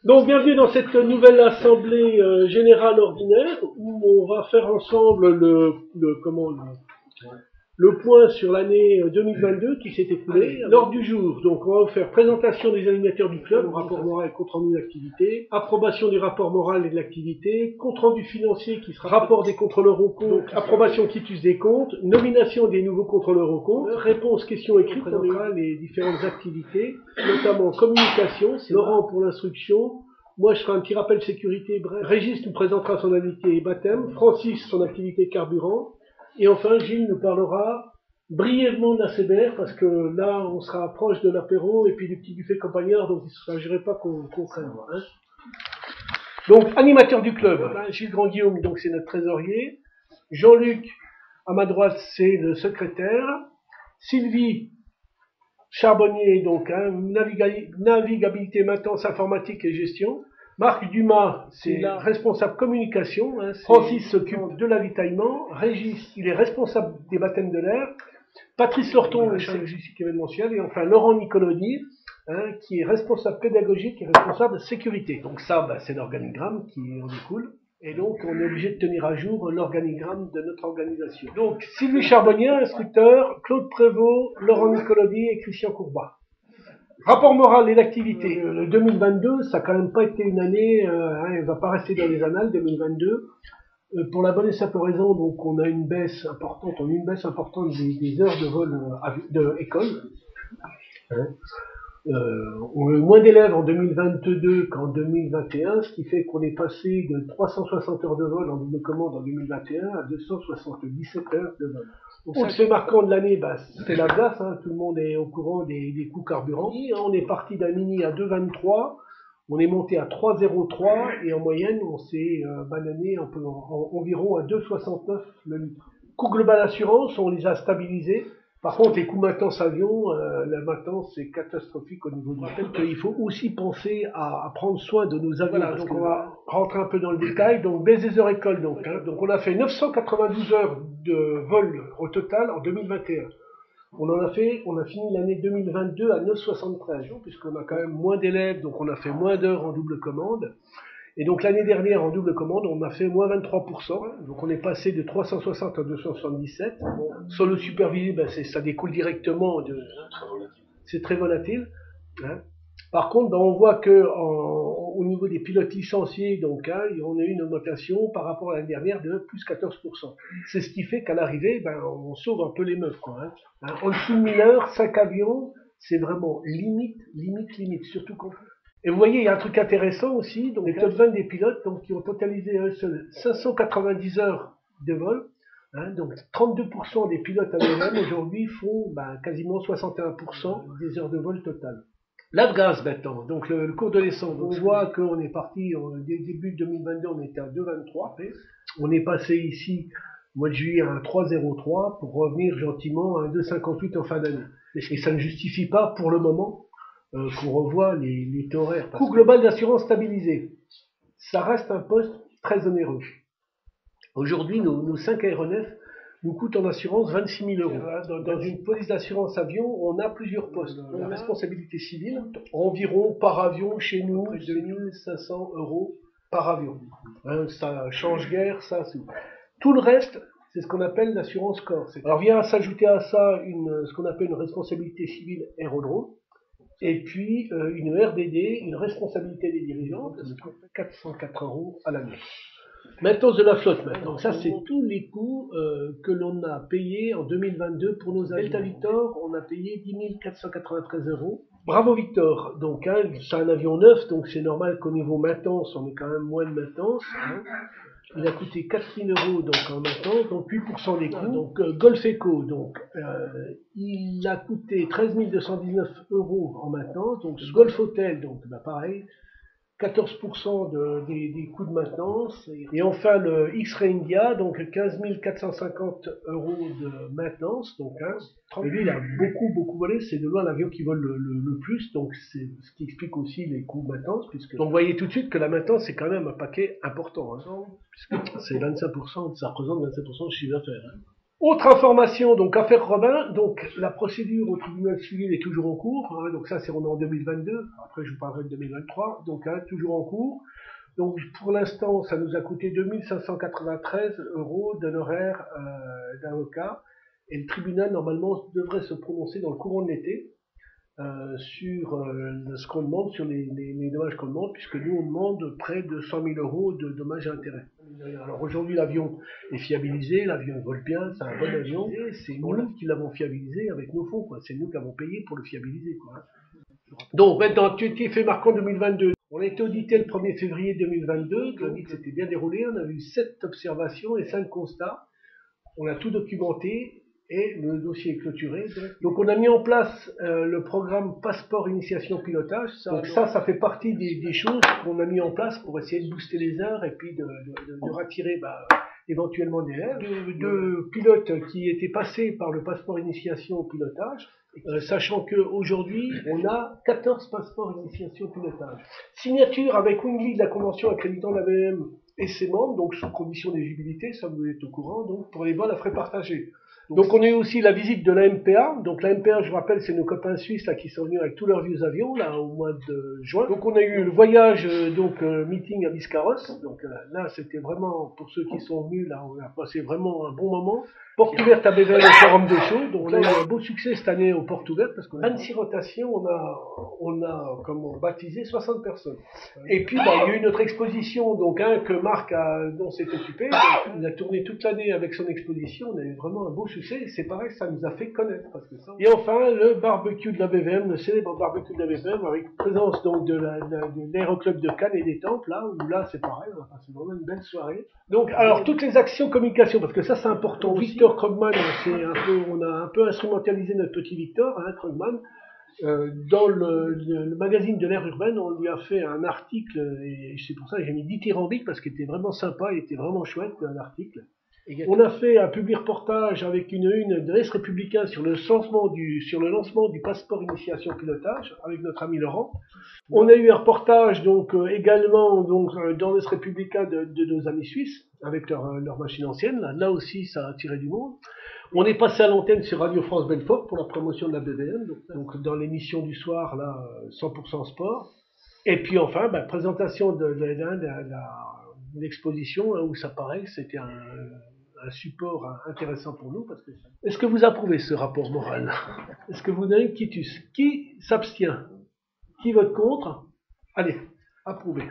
Donc bienvenue dans cette nouvelle assemblée générale ordinaire où on va faire ensemble le point sur l'année 2022 qui s'est écoulée. L'ordre du jour, donc on va vous faire présentation des animateurs du club, rapport moral et compte rendu d'activité, approbation du rapport moral et de l'activité, compte rendu financier qui sera rapport des contrôleurs aux comptes, donc approbation quitus des comptes, nomination des nouveaux contrôleurs aux comptes, réponse questions écrites, on verra les différentes activités, notamment communication, c'est Laurent pour l'instruction. Moi, je ferai un petit rappel sécurité bref. Régis nous présentera son activité baptême. Francis, son activité carburant. Et enfin, Gilles nous parlera brièvement de la CBR, parce que là, on sera proche de l'apéro et puis du petit buffet campagnard, donc il ne s'agirait pas qu'on traîne. Hein. Donc, animateur du club, Gilles Grand-Guillaume, donc c'est notre trésorier. Jean-Luc, à ma droite, c'est le secrétaire. Sylvie Charbonnier, donc navigabilité, maintenance informatique et gestion. Marc Dumas, c'est la responsable communication. Hein, Francis s'occupe de l'avitaillement. Régis, il est responsable des baptêmes de l'air. Patrice Lorton, chargé logistique événementiel. Et enfin Laurent Nicolodi, hein, qui est responsable pédagogique et responsable de sécurité. Donc ça, c'est l'organigramme qui en découle. Et donc, on est obligé de tenir à jour l'organigramme de notre organisation. Donc, Sylvie Charbonnier, instructeur, Claude Prévost, Laurent Nicolodi et Christian Courbat. Rapport moral et d'activité. Le 2022, ça n'a quand même pas été une année, elle ne va pas rester dans les annales, 2022. Pour la bonne et simple raison, donc, on a une baisse importante, des heures de vol de école. Hein. On a eu moins d'élèves en 2022 qu'en 2021, ce qui fait qu'on est passé de 360 heures de vol en double commande en 2021 à 277 heures de vol. Donc ça, le fait marquant de l'année, c'est la glace, hein, tout le monde est au courant des coûts carburants. On est parti d'un mini à 2,23, on est monté à 3,03 et en moyenne, on s'est banané environ à 2,69 le litre. Coût global assurance, on les a stabilisés. Par contre, les coûts maintenance avion, la maintenance c'est catastrophique au niveau du hôtel. Il faut aussi penser à prendre soin de nos avions. Voilà, donc on va rentrer un peu dans le détail. Donc baisse des heures école. Donc on a fait 992 heures de vol au total en 2021. On a fini l'année 2022 à 973, puisqu'on a quand même moins d'élèves, donc on a fait moins d'heures en double commande. Et donc l'année dernière, en double commande, on a fait moins 23%. Donc on est passé de 360 à 277. Bon, sur le supervisé, ça découle directement de... C'est très volatile. Hein. Par contre, on voit que au niveau des pilotes licenciés, donc, on a eu une augmentation par rapport à l'année dernière de plus 14%. C'est ce qui fait qu'à l'arrivée, on sauve un peu les meufs. Quoi, hein. En dessous de 1000 heures, 5 avions, c'est vraiment limite, surtout quand... Et vous voyez, il y a un truc intéressant aussi, donc les top 20 des pilotes donc, qui ont totalisé 590 heures de vol. Hein, donc 32% des pilotes AVM aujourd'hui font quasiment 61% des heures de vol totales. L'avgaz maintenant, donc le cours de l'essence. On voit qu'on est parti, début 2022, on était à 2,23. On est passé ici, au mois de juillet, à un 3,03 pour revenir gentiment à un 2,58 en fin d'année. Et ça ne justifie pas pour le moment qu'on revoit les taux horaires. Coût global d'assurance stabilisé. Ça reste un poste très onéreux. Aujourd'hui, nos 5 aéronefs nous coûtent en assurance 26 000 euros. Dans une police d'assurance avion, on a plusieurs postes. La responsabilité civile, environ par avion chez nous, 2 500 euros par avion. Hein, ça change guère, ça. Tout le reste, c'est ce qu'on appelle l'assurance corps. Alors vient s'ajouter à ça ce qu'on appelle une responsabilité civile aérodrome. Et puis une RDD, une responsabilité des dirigeants, qui coûte 404 euros à l'année. Maintenance de la flotte maintenant. Ça, c'est tous les coûts que l'on a payés en 2022 pour nos avions. Delta Victor, on a payé 10 493 euros. Bravo Victor, donc c'est un avion neuf, donc c'est normal qu'au niveau maintenance, on ait quand même moins de maintenance. Hein. Il a coûté 4 000 euros donc, en maintenance, donc 8% des coûts. Donc Golf Echo, donc, il a coûté 13 219 euros en maintenance. Donc Golf Hotel, donc pareil, 14% des coûts de maintenance. Et enfin le X-Ray India, donc 15 450 euros de maintenance. Donc, et lui, il a beaucoup volé. C'est de loin l'avion qui vole le plus. Donc c'est ce qui explique aussi les coûts de maintenance. Donc vous voyez tout de suite que la maintenance, c'est quand même un paquet important. Hein, puisque c'est 25%, ça représente 25% de chiffre d'affaires. Hein. Autre information, donc affaire Robin, donc la procédure au tribunal civil est toujours en cours, hein, donc ça c'est en 2022, après je vous parlerai de 2023, donc hein, toujours en cours. Donc pour l'instant ça nous a coûté 2593 € d'honoraires d'avocat, et le tribunal normalement devrait se prononcer dans le courant de l'été sur ce qu'on demande, sur les dommages qu'on demande, puisque nous on demande près de 100 000 € de dommages et intérêts. Alors aujourd'hui l'avion est fiabilisé, l'avion vole bien, c'est un bon avion, c'est nous qui l'avons fiabilisé avec nos fonds, c'est nous qui avons payé pour le fiabiliser. Donc maintenant, activité fait marquant 2022. On a été audité le 1er février 2022, l'audit s'était bien déroulé, on a eu 7 observations et 5 constats, on a tout documenté, et le dossier est clôturé. Donc on a mis en place le programme Passeport Initiation Pilotage. Donc ça fait partie des choses qu'on a mis en place pour essayer de booster les heures et puis de rattirer éventuellement des élèves. De pilotes qui étaient passés par le Passeport Initiation Pilotage, sachant qu'aujourd'hui on a 14 passeports Initiation Pilotage. Signature avec Wingly de la convention accréditant l'ABM et ses membres, donc sous condition d'éligibilité, ça vous êtes au courant, donc pour les vols à frais partagés. Donc on a eu aussi la visite de la MPA. Donc la MPA, je vous rappelle, c'est nos copains suisses là qui sont venus avec tous leurs vieux avions là au mois de juin. Donc on a eu le voyage meeting à Biscarrosse. Donc là c'était vraiment pour ceux qui sont venus là, on a passé vraiment un bon moment. Porte ouverte à Bével au Forum des Shows. Donc là on a eu un beau succès cette année aux portes ouvertes parce qu'on a 26 rotations, on a comment baptisé 60 personnes. Et puis il y a eu notre exposition donc que Marc dont s'est occupé. Il a tourné toute l'année avec son exposition. On a eu vraiment un beau succès. C'est pareil, ça nous a fait connaître. Et enfin, le barbecue de la BVM, le célèbre barbecue de la BVM, avec présence donc de l'aéroclub de Cannes et des Temples, où là c'est pareil, c'est vraiment une belle soirée. Donc, alors, toutes les actions communication, parce que ça c'est important. Victor Krugman, on a un peu instrumentalisé notre petit Victor, Krugman. Dans le magazine de l'ère urbaine, on lui a fait un article, et c'est pour ça que j'ai mis dithyrambique, parce qu'il était vraiment sympa, il était vraiment chouette, l'article. On a fait un public reportage avec une de l'Est républicain sur le lancement du passeport initiation pilotage avec notre ami Laurent. On a eu un reportage donc également dans l'Est républicain de nos amis suisses avec leur machine ancienne. Là aussi, ça a attiré du monde. On est passé à l'antenne sur Radio France Belfort pour la promotion de la BVM, donc dans l'émission du soir là 100% sport. Et puis enfin, présentation de l'exposition où ça paraît que c'était un support intéressant pour nous. Est-ce que vous approuvez ce rapport moral? Est-ce que vous donnez une quitus? Qui s'abstient? Qui vote contre? Allez, approuvez.